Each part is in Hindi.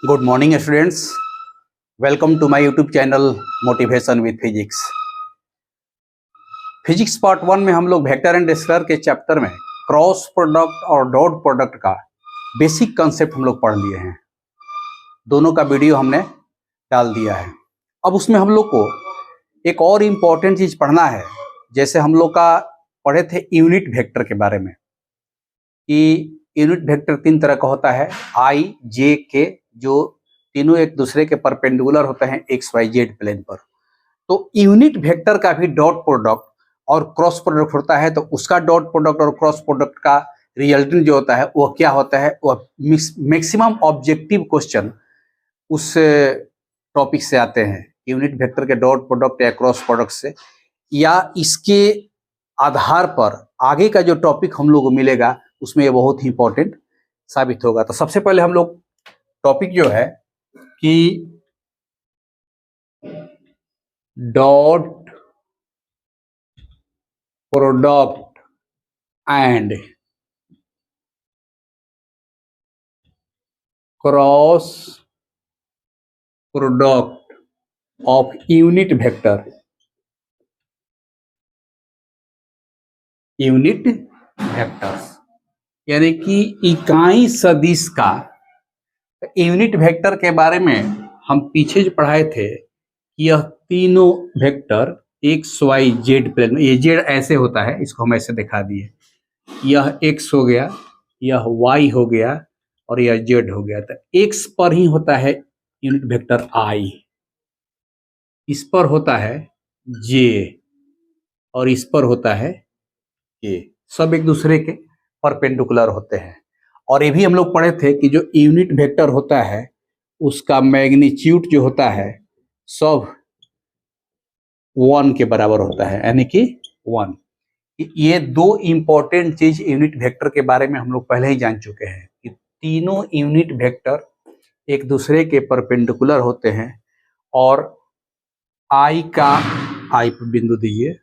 Good morning students, welcome to my YouTube channel motivation with physics. Physics part 1 में हम लोग वेक्टर एंड स्केलर के चैप्टर में क्रॉस प्रोडक्ट और डॉट प्रोडक्ट का बेसिक कंसेप्ट हम लोग पढ़ लिए हैं। दोनों का वीडियो हमने डाल दिया है। अब उसमें हम लोग को एक और इम्पॉर्टेंट चीज पढ़ना है। जैसे हम लोग का पढ़े थे यूनिट वेक्टर के बारे में कि यूनिट वेक्टर 3 तरह का होता है, आई जे के, जो तीनों एक दूसरे के परपेंडिकुलर होते हैं एक्स वाई जेड प्लेन पर। तो यूनिट वेक्टर का भी डॉट प्रोडक्ट और क्रॉस प्रोडक्ट होता है। तो उसका डॉट प्रोडक्ट और क्रॉस प्रोडक्ट का रिजल्टेंट जो होता है वह क्या होता है, वह मैक्सिमम ऑब्जेक्टिव क्वेश्चन उस टॉपिक से आते हैं। यूनिट वेक्टर के डॉट प्रोडक्ट या क्रॉस प्रोडक्ट से, या इसके आधार पर आगे का जो टॉपिक हम लोग को मिलेगा उसमें ये बहुत ही इंपॉर्टेंट साबित होगा। तो सबसे पहले हम लोग टॉपिक जो है कि dot product and cross product of unit vector, unit vectors यानी कि इकाई सदिश का। यूनिट वेक्टर के बारे में हम पीछे जो पढ़ाए थे कि यह तीनों vector X Y Z plane में, ये जेड ऐसे होता है, इसको हम ऐसे दिखा दिए, यह एक्स हो गया, यह वाई हो गया और यह जेड हो गया। तो एक्स पर ही होता है यूनिट वेक्टर आई, इस पर होता है जे और इस पर होता है के। सब एक दूसरे के परपेंडिकुलर होते हैं। और ये भी हम लोग पढ़े थे कि जो यूनिट वेक्टर होता है उसका मैग्नीट्यूड जो होता है सब 1 के बराबर होता है, यानी कि 1। ये दो इंपॉर्टेंट चीज यूनिट वेक्टर के बारे में हम लोग पहले ही जान चुके हैं कि तीनों यूनिट वेक्टर एक दूसरे के परपेंडिकुलर होते हैं और आई पर बिंदु दीजिए,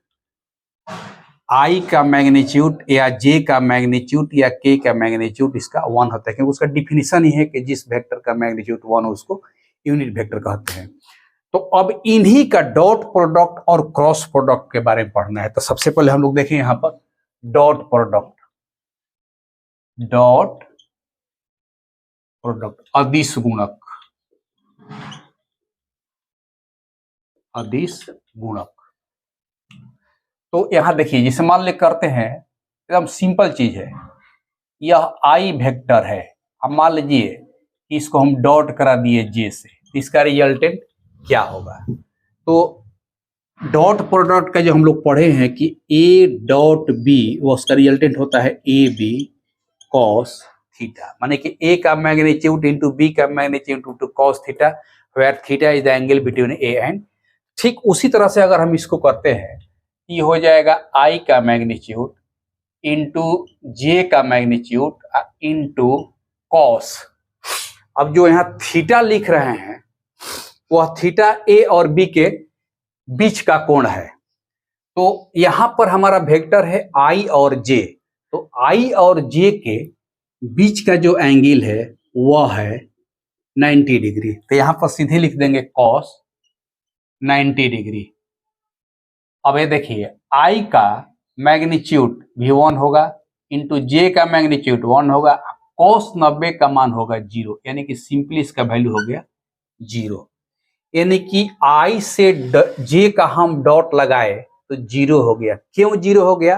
आई का मैग्नीट्यूड या जे का मैग्नीट्यूड या के का मैग्नीट्यूड इसका 1 होता है, क्योंकि उसका डिफिनीशन ही है कि जिस वेक्टर का मैग्नीट्यूड 1 हो उसको यूनिट वेक्टर कहते हैं। तो अब इन्हीं का डॉट प्रोडक्ट और क्रॉस प्रोडक्ट के बारे में पढ़ना है। तो सबसे पहले हम लोग देखें यहां पर डॉट प्रोडक्ट, डॉट प्रोडक्ट अदिश गुणक, अदिश गुणक। तो यहां देखिए, जिसे मान ले करते हैं, एकदम सिंपल चीज है। यह आई वेक्टर है, अब मान लीजिए कि इसको हम डॉट करा दिए जे से, तो इसका रिजल्टेंट क्या होगा। तो डॉट प्रोडक्ट का जो हम लोग पढ़े हैं कि ए डॉट बी, वो उसका रिजल्टेंट होता है ए बी कॉस थीटा, माने कि ए का मैग्नीट्यूड इंटू बी का magnitude into cos theta, where theta is the angle between A and. ठीक उसी तरह से अगर हम इसको करते हैं, ये हो जाएगा आई का मैग्नीट्यूड इंटू जे का मैग्नीट्यूड इंटू कॉस। अब जो यहाँ थीटा लिख रहे हैं वह थीटा ए और बी के बीच का कोण है। तो यहां पर हमारा वेक्टर है आई और जे, तो आई और जे के बीच का जो एंगल है वह है 90 डिग्री। तो यहां पर सीधे लिख देंगे कॉस 90 डिग्री। अब ये देखिए, आई का मैग्नीट्यूड भी 1 होगा इंटू जे का मैग्नीट्यूड 1 होगा, कॉस 90 का मान होगा 0, यानी कि सिंपली इसका वैल्यू हो गया 0। यानी कि आई से जे का हम डॉट लगाए तो 0 हो गया। क्यों 0 हो गया?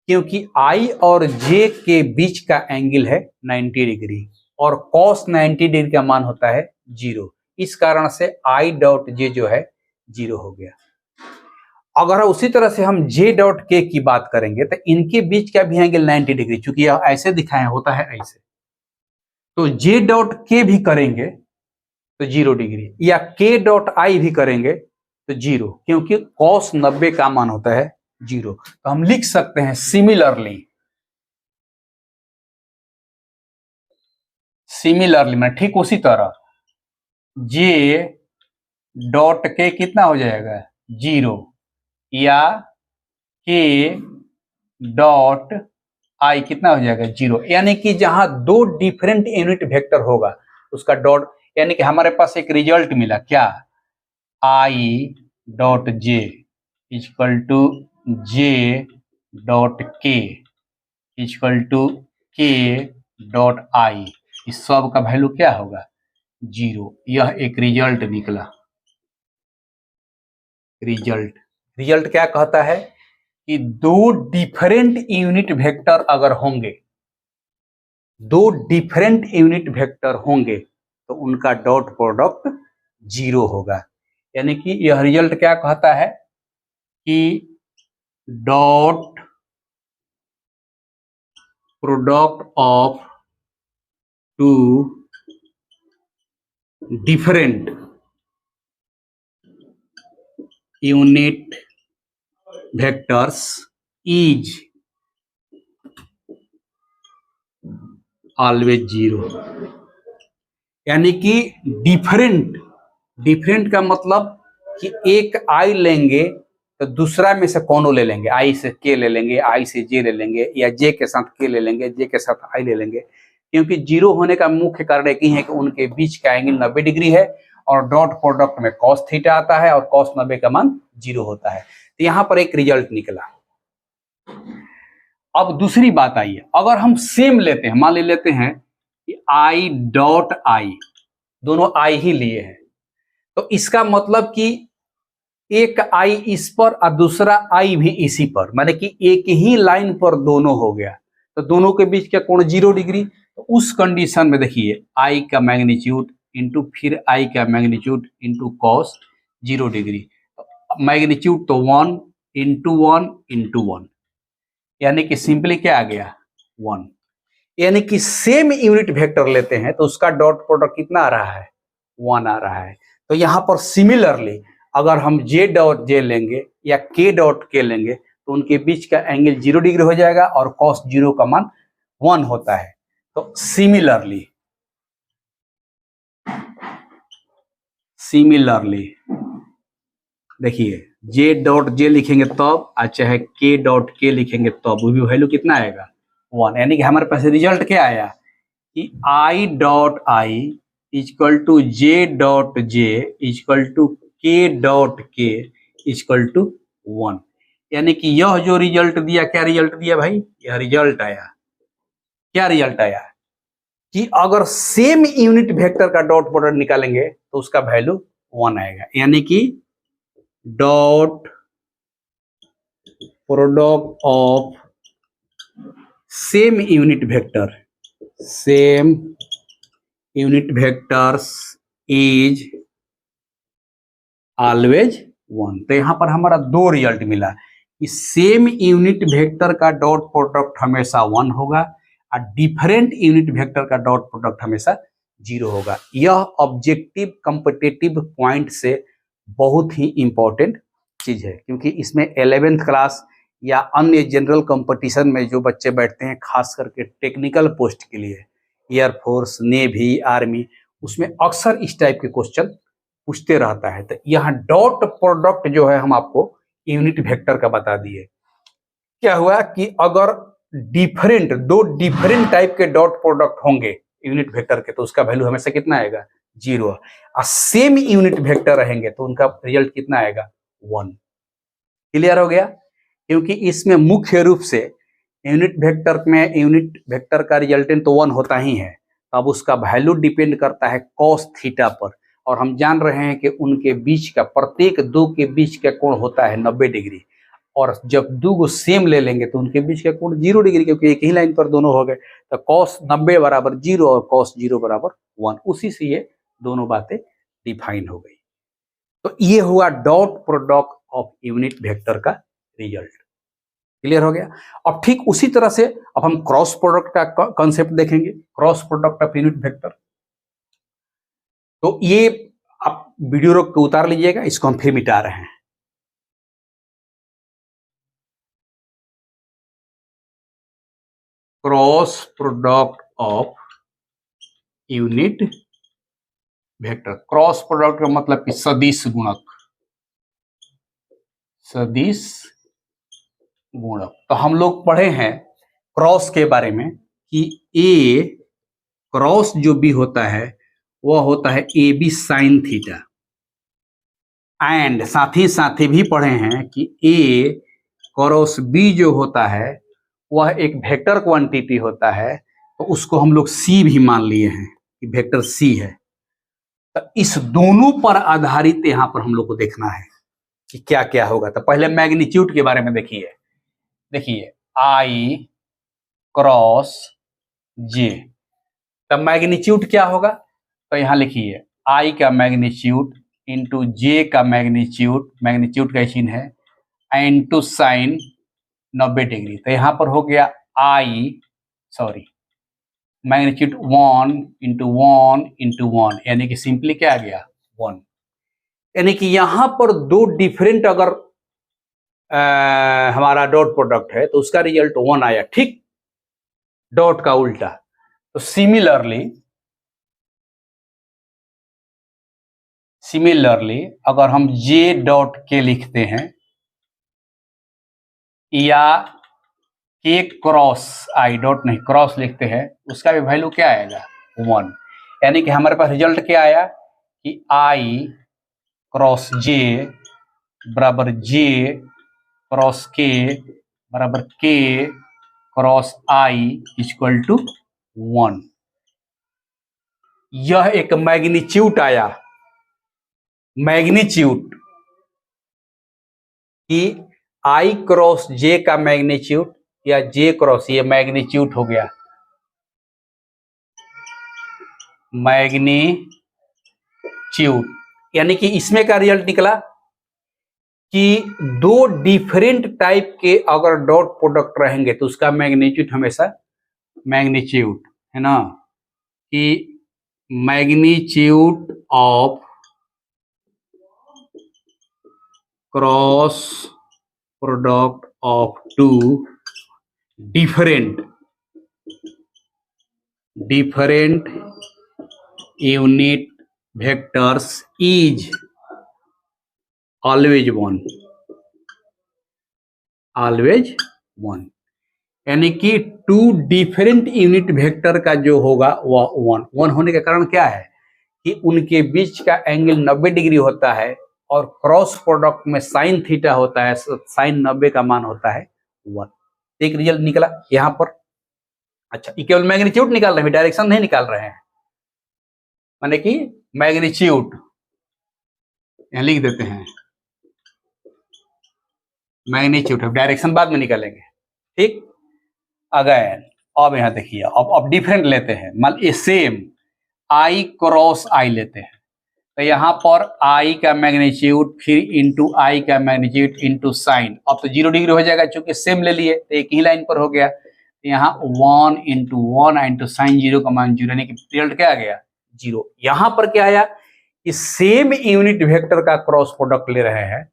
क्योंकि आई और जे के बीच का एंगल है 90 डिग्री और कॉस 90 डिग्री का मान होता है 0। इस कारण से आई डॉट जे जो है 0 हो गया। अगर उसी तरह से हम जे डॉट के की बात करेंगे तो इनके बीच का भी एंगल 90 डिग्री, चूंकि यह ऐसे दिखाया होता है ऐसे, तो जे डॉट के भी करेंगे तो 0 डिग्री, या के डॉट आई भी करेंगे तो 0, क्योंकि कॉस 90 का मान होता है 0। तो हम लिख सकते हैं सिमिलरली, में ठीक उसी तरह जे डॉट के कितना हो जाएगा 0, या के डॉट आई कितना हो जाएगा 0। यानी कि जहां दो डिफरेंट यूनिट वेक्टर होगा उसका डॉट, यानी कि हमारे पास एक रिजल्ट मिला क्या, I dot J equal to J dot K equal to K dot I, इस सब का वैल्यू क्या होगा 0। यह एक रिजल्ट निकला। रिजल्ट क्या कहता है कि दो डिफरेंट यूनिट वेक्टर अगर होंगे, दो डिफरेंट यूनिट वेक्टर होंगे तो उनका डॉट प्रोडक्ट 0 होगा। यानी कि यह रिजल्ट क्या कहता है कि dot product of two different unit vectors is always 0। यानी कि डिफरेंट का मतलब कि एक आई लेंगे तो दूसरा में से कौनों ले लेंगे, आई से के ले लेंगे, आई से जे ले लेंगे, या जे के साथ के ले लेंगे, जे के साथ आई ले लेंगे। क्योंकि 0 होने का मुख्य कारण एक ही है कि उनके बीच का एंगल 90 डिग्री है और डॉट प्रोडक्ट में कॉस थीटा आता है और कॉस 90 का मान 0 होता है। तो यहां पर एक रिजल्ट निकला। अब दूसरी बात आई है, अगर हम सेम लेते हैं, मान लेते हैं कि आई डॉट आई, दोनों आई ही लिए हैं, तो इसका मतलब कि एक आई इस पर और दूसरा आई भी इसी पर, माने कि एक ही लाइन पर दोनों हो गया, तो दोनों के बीच का कोण 0 डिग्री। तो उस कंडीशन में देखिए आई का मैग्नीट्यूड इंटू फिर आई का magnitude into cos 0 degree, magnitude तो 1 इंटू 1 इंटू 1, यानी कि सिंपली क्या आ गया 1। यानी कि सेम यूनिट वेक्टर लेते हैं तो उसका डॉट प्रोडक्ट कितना आ रहा है 1 आ रहा है। तो यहां पर सिमिलरली अगर हम जे डॉट जे लेंगे या के डॉट के लेंगे तो उनके बीच का एंगल 0 डिग्री हो जाएगा और कॉस 0 का मान 1 होता है। तो सिमिलरली देखिए जे डॉट जे लिखेंगे तब, चाहे के डॉट के लिखेंगे तब वो भी वैल्यू कितना आएगा 1। यानी कि हमारे पास रिजल्ट क्या आया कि I dot I equal to J dot J equal to K dot K equal to 1। यानी कि यह जो रिजल्ट दिया, क्या रिजल्ट दिया भाई, यह रिजल्ट आया, क्या रिजल्ट आया कि अगर सेम यूनिट वेक्टर का डॉट प्रोडक्ट निकालेंगे तो उसका वैल्यू 1 आएगा। यानी कि dot product of same unit vectors is always 1। तो यहां पर हमारा दो रिजल्ट मिला कि सेम यूनिट वेक्टर का डॉट प्रोडक्ट हमेशा 1 होगा और डिफरेंट यूनिट वेक्टर का डॉट प्रोडक्ट हमेशा 0 होगा। यह ऑब्जेक्टिव कॉम्पिटिटिव पॉइंट से बहुत ही इंपॉर्टेंट चीज है, क्योंकि इसमें 11th क्लास या अन्य जनरल कंपटीशन में जो बच्चे बैठते हैं, खास करके टेक्निकल पोस्ट के लिए, एयरफोर्स, नेवी, आर्मी, उसमें अक्सर इस टाइप के क्वेश्चन पूछते रहता है। तो यहाँ डॉट प्रोडक्ट जो है हम आपको यूनिट वेक्टर का बता दिए। क्या हुआ कि अगर दो डिफरेंट टाइप के डॉट प्रोडक्ट होंगे यूनिट वेक्टर के तो उसका वैल्यू हमेशा कितना आएगा 0, और सेम यूनिट वेक्टर रहेंगे तो उनका रिजल्ट कितना आएगा 1। क्लियर हो गया? क्योंकि इसमें मुख्य रूप से यूनिट वेक्टर का रिजल्टेंट तो 1 होता ही है, अब उसका वैल्यू डिपेंड करता है कॉस थीटा पर, और हम जान रहे हैं कि उनके बीच का प्रत्येक दो के बीच का कोण होता है 90 डिग्री, और जब दो को सेम ले लेंगे तो उनके बीच का कोण 0 डिग्री, क्योंकि एक ही लाइन पर दोनों हो गए। तो कॉस 90 बराबर 0 और कॉस 0 बराबर 1, उसी से ये दोनों बातें डिफाइन हो गई। तो ये हुआ dot product of unit vector का रिजल्ट। क्लियर हो गया? अब ठीक उसी तरह से अब हम क्रॉस प्रोडक्ट का कॉन्सेप्ट देखेंगे, cross product of unit vector. तो ये आप वीडियो रोक के उतार लीजिएगा, इसको हम फिर मिटा रहे हैं। Cross product of unit vector. Cross product का मतलब कि सदिश गुणक, तो हम लोग पढ़े हैं क्रॉस के बारे में कि ए क्रॉस जो भी होता है वह होता है A B sine theta. And साथ ही भी पढ़े हैं कि ए क्रॉस बी जो होता है वह एक वेक्टर क्वांटिटी होता है, तो उसको हम लोग सी भी मान लिए हैं कि वेक्टर सी है। तो इस दोनों पर आधारित यहां पर हम लोग को देखना है कि क्या क्या होगा। तो पहले मैग्नीट्यूड के बारे में देखिए आई क्रॉस जे, तब मैग्नीट्यूड क्या होगा, तो यहां लिखिए आई का मैग्नीट्यूड इंटू जे का मैग्नीट्यूड का चिन्ह है इंटू साइन 90 डिग्री। तो यहां पर हो गया मैग्नीट्यूड 1 यानी कि सिंपली क्या आ गया 1। यानी कि यहां पर दो डिफरेंट अगर हमारा डॉट प्रोडक्ट है तो उसका रिजल्ट 1 आया, ठीक डॉट का उल्टा। तो सिमिलरली अगर हम जे डॉट के लिखते हैं या के क्रॉस आई डॉट नहीं क्रॉस लिखते हैं, उसका भी वैल्यू क्या आएगा 1। यानी कि हमारे पास रिजल्ट क्या आया कि आई क्रॉस जे बराबर जे क्रॉस के बराबर के क्रॉस आई इक्वल टू 1। यह एक मैग्नीट्यूड आया, मैग्नीट्यूड कि आई क्रॉस जे का मैग्नीट्यूड या जे क्रॉस, ये मैग्नीट्यूड हो गया मैग्नीट्यूड। यानी कि इसमें का रिजल्ट निकला कि दो डिफरेंट टाइप के अगर डॉट प्रोडक्ट रहेंगे तो उसका मैग्नीट्यूड हमेशा मैग्नीट्यूड है ना, कि magnitude of cross product of two different unit vectors is always one. यानी कि टू डिफरेंट यूनिट वेक्टर का जो होगा वह 1 होने के कारण क्या है कि उनके बीच का एंगल 90 डिग्री होता है और क्रॉस प्रोडक्ट में साइन थीटा होता है, साइन 90 का मान होता है 1। एक रिजल्ट निकला यहां पर। अच्छा, ये केवल मैग्नीट्यूड निकाल रहे हैं, डायरेक्शन नहीं निकाल रहे हैं, माने कि मैग्नीट्यूड यहां लिख देते हैं मैग्नीट्यूड, डायरेक्शन बाद में निकालेंगे, ठीक। अगेन अब यहां देखिए, अब डिफरेंट लेते हैं, मान ये सेम आई क्रॉस आई लेते हैं, तो यहां पर आई का मैग्नीट्यूड फिर इंटू आई का मैग्नीट्यूड इंटू साइन, अब तो 0 डिग्री हो जाएगा क्योंकि सेम ले लिए तो एक ही लाइन पर हो गया। तो यहाँ 1 इंटू 1 इंटू साइन 0 का मान 0, यानी कि रिजल्ट क्या आ गया 0। यहां पर क्या आया कि सेम यूनिट वेक्टर का क्रॉस प्रोडक्ट ले रहे हैं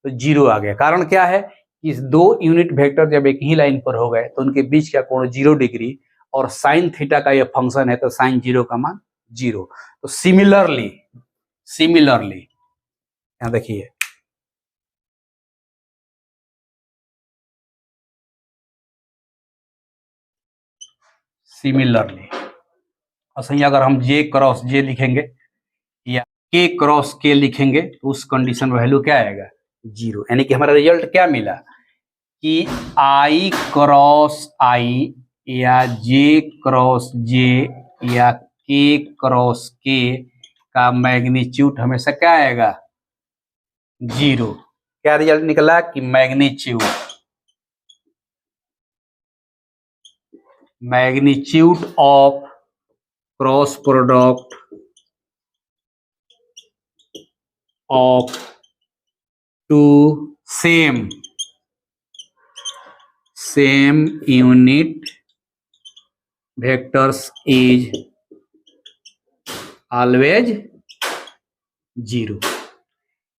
तो 0 आ गया। कारण क्या है कि दो यूनिट वेक्टर जब एक ही लाइन पर हो गए तो उनके बीच का कोण 0 डिग्री और साइन थीटा का यह फंक्शन है तो साइन 0 का मान 0। तो सिमिलरली यहां देखिए असली अगर हम जे क्रॉस जे लिखेंगे या के क्रॉस के लिखेंगे तो उस कंडीशन में वैल्यू क्या आएगा 0। यानी कि हमारा रिजल्ट क्या मिला कि आई क्रॉस आई या जे क्रॉस जे या के क्रॉस के का मैग्नीट्यूड हमेशा क्या आएगा 0। क्या रिजल्ट निकला कि magnitude of cross product of two same unit vectors is always 0।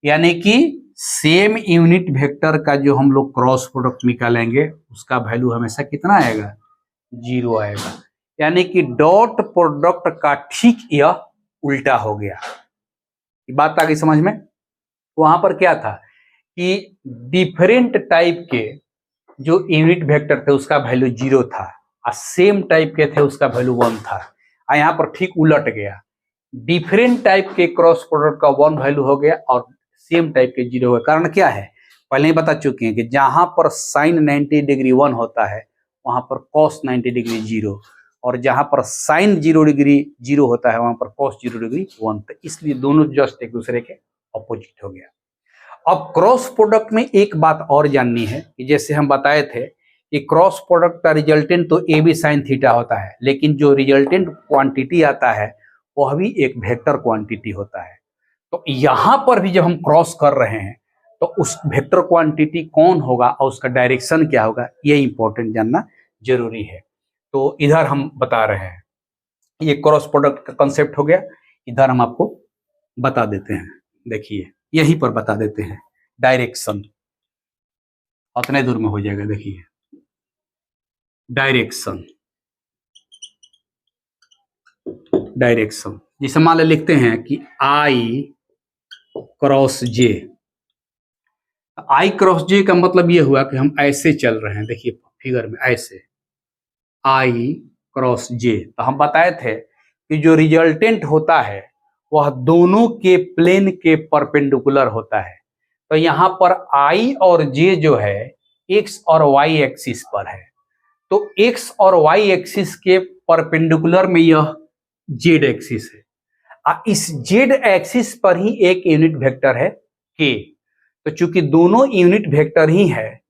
यानी कि सेम यूनिट वेक्टर का जो हम लोग क्रॉस प्रोडक्ट निकालेंगे उसका वैल्यू हमेशा कितना आएगा 0 आएगा। यानी कि डॉट प्रोडक्ट का ठीक यह उल्टा हो गया। बात आ गई समझ में। वहां पर क्या था कि डिफरेंट टाइप के जो यूनिट वेक्टर थे उसका वैल्यू 0 था और सेम टाइप के थे उसका वैल्यू 1 था, और यहाँ पर ठीक उलट गया डिफरेंट टाइप के क्रॉस प्रोडक्ट का 1 वैल्यू हो गया और सेम टाइप के 0 हो गया। कारण क्या है, पहले ही बता चुके हैं कि जहां पर साइन 90 डिग्री 1 होता है वहां पर कॉस 90 डिग्री 0, और जहां पर साइन 0 डिग्री 0 होता है वहां पर कॉस 0 डिग्री 1। तो इसलिए दोनों जस्ट एक दूसरे के अपोजिट हो गया। अब क्रॉस प्रोडक्ट में एक बात और जाननी है कि जैसे हम बताए थे कि क्रॉस प्रोडक्ट का रिजल्टेंट तो ए बी साइन थीटा होता है, लेकिन जो रिजल्टेंट क्वांटिटी आता है वह भी एक वेक्टर क्वांटिटी होता है। तो यहां पर भी जब हम क्रॉस कर रहे हैं तो उस वेक्टर क्वांटिटी कौन होगा और उसका डायरेक्शन क्या होगा, ये इंपॉर्टेंट जानना जरूरी है। तो इधर हम बता रहे हैं, ये क्रॉस प्रोडक्ट का कंसेप्ट हो गया, इधर हम आपको बता देते हैं। देखिए यहीं पर बता देते हैं डायरेक्शन, उतने दूर में हो जाएगा। देखिए डायरेक्शन, डायरेक्शन जिसे मान लिखते हैं कि आई क्रॉस जे। आई क्रॉस जे का मतलब ये हुआ कि हम ऐसे चल रहे हैं, देखिए फिगर में ऐसे आई क्रॉस जे। तो हम बताए थे कि जो रिजल्टेंट होता है वह दोनों के प्लेन के परपेंडिकुलर होता है। तो यहाँ पर आई और जे जो है एक्स और वाई एक्सिस पर है, तो एक्स और वाई एक्सिस के परपेंडिकुलर में यह जेड एक्सिस है। इस जेड एक्सिस पर ही एक यूनिट वेक्टर है के। तो चूंकि दोनों यूनिट वेक्टर ही है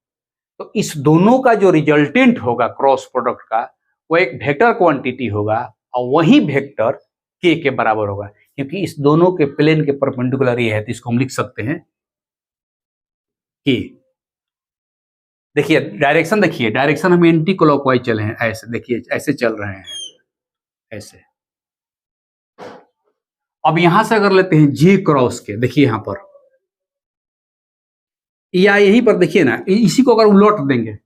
तो इस दोनों का जो रिजल्टेंट होगा क्रॉस प्रोडक्ट का वो एक वेक्टर क्वांटिटी होगा और वही वेक्टर के बराबर होगा, क्योंकि इस दोनों के प्लेन के परपेंडिकुलर ये है। तो इसको हम लिख सकते हैं के। देखिए डायरेक्शन, देखिए डायरेक्शन हम एंटी क्लॉकवाइज चले हैं, ऐसे देखिए ऐसे चल रहे हैं ऐसे। अब यहां से अगर लेते हैं जे क्रॉस के, देखिए यहां पर या यहीं पर देखिए ना, इसी को अगर उलट देंगे,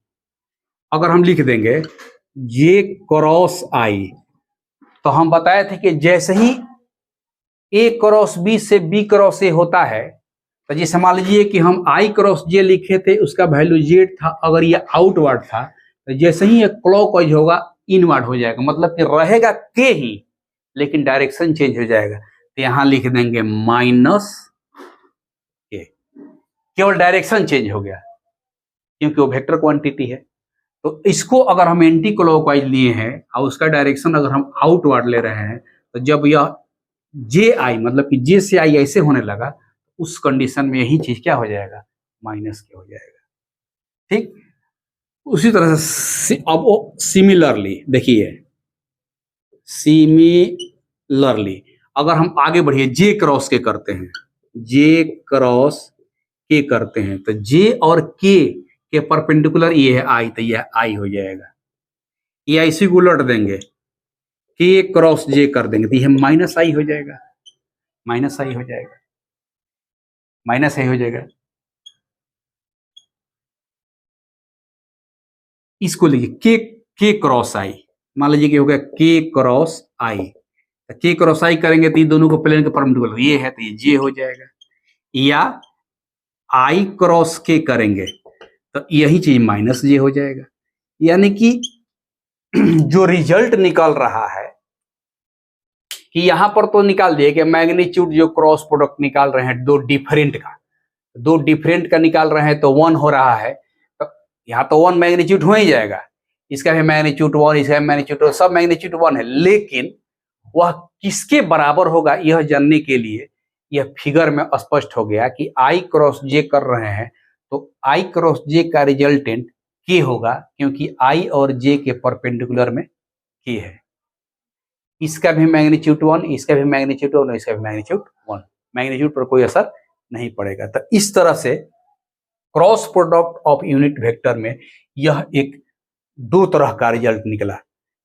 अगर हम लिख देंगे जे क्रॉस आई, तो हम बताए थे कि जैसे ही ए क्रॉस बी से बी क्रॉस ए होता है, तो जैसे मान लीजिए कि हम आई क्रॉस जे लिखे थे, उसका वैल्यू जेड था, अगर ये आउटवर्ड था तो जैसे ही ये क्लॉकवाइज होगा इनवर्ड हो जाएगा, मतलब कि रहेगा के ही लेकिन डायरेक्शन चेंज हो जाएगा। तो यहां लिख देंगे माइनस के, केवल डायरेक्शन चेंज हो गया क्योंकि वो वेक्टर क्वांटिटी है। तो इसको अगर हम एंटी क्लॉकवाइज लिए हैं और उसका डायरेक्शन अगर हम आउटवर्ड ले रहे हैं, तो जब यह जे आई मतलब कि जे से आई ऐसे होने लगा, उस कंडीशन में यही चीज क्या हो जाएगा, माइनस के हो जाएगा। ठीक उसी तरह से अब सिमिलरली देखिए, सिमिलरली अगर हम आगे बढ़िए जे क्रॉस के करते हैं, जे क्रॉस के करते हैं, तो जे और के परपेंडिकुलर ये है आई, तो यह आई हो जाएगा। ये इसी को उलट देंगे, के क्रॉस जे कर देंगे तो यह माइनस आई हो जाएगा, माइनस आई हो जाएगा, माइनस आई हो जाएगा। इसको लिखिए के क्रॉस आई, मान लीजिए कि हो गया के क्रॉस आई। के क्रॉस आई करेंगे तो ये दोनों को प्लेन के परपेंडिकुलर ये है, तो ये जे हो जाएगा। या आई क्रॉस के करेंगे तो यही चीज माइनस जे हो जाएगा। यानी कि जो रिजल्ट निकल रहा है कि यहां पर तो निकाल दिए कि मैग्नीट्यूड जो क्रॉस प्रोडक्ट निकाल रहे हैं दो डिफरेंट का निकाल रहे हैं तो 1 हो रहा है, तो यहाँ तो 1 मैग्नीट्यूड हो ही जाएगा, इसका भी मैग्नीट्यूड 1, इसका भी मैग्नीट्यूड 1, सब मैग्नीट्यूड 1 है। लेकिन वह किसके बराबर होगा यह जानने के लिए यह फिगर में स्पष्ट हो गया कि आई क्रॉस जे कर रहे हैं तो आई क्रॉस जे का रिजल्टेंट के होगा, क्योंकि आई और जे के परपेंडिकुलर में के है। इसका भी मैग्नीट्यूड 1, इसका भी मैग्नीट्यूड 1, इसका भी मैग्नीट्यूड 1, मैग्नीट्यूड पर कोई असर नहीं पड़ेगा। तो इस तरह से cross product of unit vector में यह एक दो तरह का रिजल्ट निकला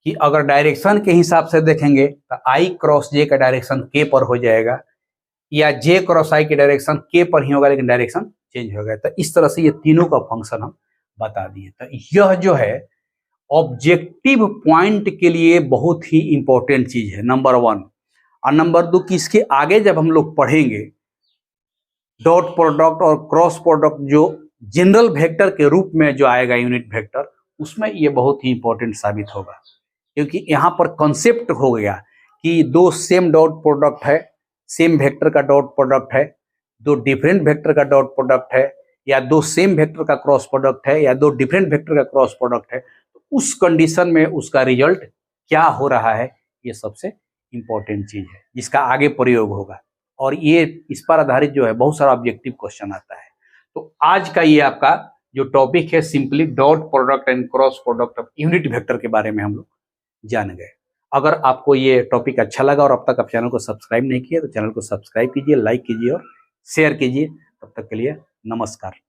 कि अगर डायरेक्शन के हिसाब से देखेंगे तो आई क्रॉस जे का डायरेक्शन के पर हो जाएगा, या जे क्रॉस आई के डायरेक्शन के पर ही होगा लेकिन डायरेक्शन चेंज हो गया। तो इस तरह से ये तीनों का फंक्शन हम बता दिए। तो यह जो है ऑब्जेक्टिव पॉइंट के लिए बहुत ही इंपॉर्टेंट चीज है, नंबर 1। और नंबर 2 कि इसके आगे जब हम लोग पढ़ेंगे डॉट प्रोडक्ट और क्रॉस प्रोडक्ट जो जनरल वेक्टर के रूप में जो आएगा यूनिट वेक्टर, उसमें ये बहुत ही इंपॉर्टेंट साबित होगा, क्योंकि यहाँ पर कॉन्सेप्ट हो गया कि दो सेम डॉट प्रोडक्ट है, सेम वेक्टर का डॉट प्रोडक्ट है, दो डिफरेंट वेक्टर का डॉट प्रोडक्ट है, या दो सेम वेक्टर का क्रॉस प्रोडक्ट है, या दो डिफरेंट वेक्टर का क्रॉस प्रोडक्ट है, तो उस कंडीशन में उसका रिजल्ट क्या हो रहा है, ये सबसे इंपॉर्टेंट चीज है जिसका आगे प्रयोग होगा। और ये इस पर आधारित जो है बहुत सारा ऑब्जेक्टिव क्वेश्चन आता है। तो आज का ये आपका जो टॉपिक है simply dot product and cross product of unit vector के बारे में हम लोग जान गए। अगर आपको ये टॉपिक अच्छा लगा और अब तक आप चैनल को सब्सक्राइब नहीं किया तो चैनल को सब्सक्राइब कीजिए, लाइक कीजिए और शेयर कीजिए। तब तक के लिए नमस्कार।